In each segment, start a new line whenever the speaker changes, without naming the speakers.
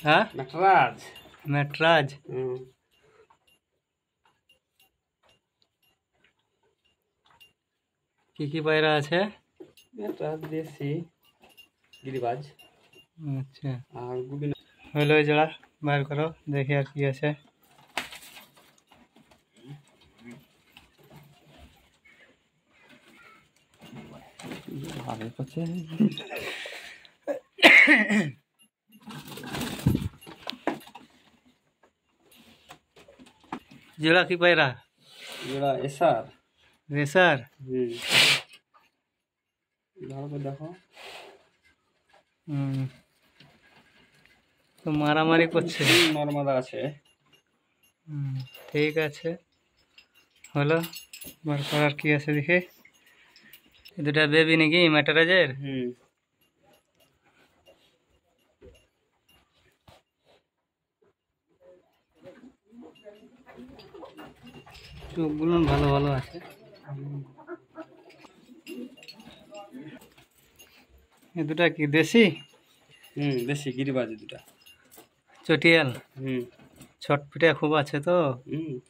হ্যাঁ
नटराज।
नटराज। কি পায়রা আছে?
नटराज देसी गिरिबाज।
আচ্ছা
আর গুবিন
হলো ওই জোড়া বার করো দেখি আর কি আছে।
ভালো করছে।
জোড়া কি পায়রা?
জোড়া এসআর
রেসার।
ভালো করে দেখো।
তো মারামারি করছে।
নর্মাদা আছে।
ঠিক আছে হলো বার করার কি আছে দেখি। দুটা বেবি নাকি ম্যাটারাজের? চোখগুলো ভালো ভালো আছে। এ দুটা কি দেশি?
দেশি গিরিবাজ দুটা।
চটিয়াল। ছটপিটা খুব আছে তো।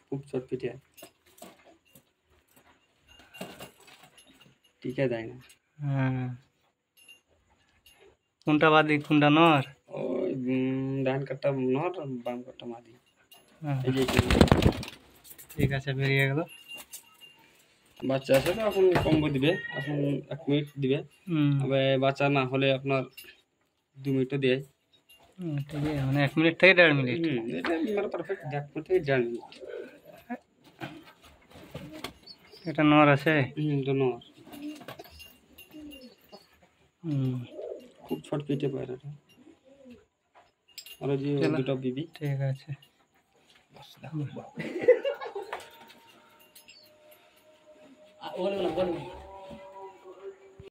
খুব ছটপিটা। টিকা দেয় না।
কোনটা বাদি কোনটা নর?
ওই ডান কাটটা নর বাম কাটটা মাদি।
ঠিক আছে বেরিয়ে গেল।
বাচ্চা আছে তো এখন কম্বো দিবে, এখন 1 মিনিট দিবে। তবে বাচ্চা না হলে আপনার 2 মিনিটও দেয়।
ঠিক আছে মানে 1 মিনিট থেকে 1.5 মিনিট।
এটা মানে পারফেক্ট 1 মিনিট থেকে 1.5 মিনিট।
এটা নর আছে?
এটা নর। খুব ছোট পেটে পায়রাটা। আর যে দুটো বিবি।
ঠিক আছে বলো না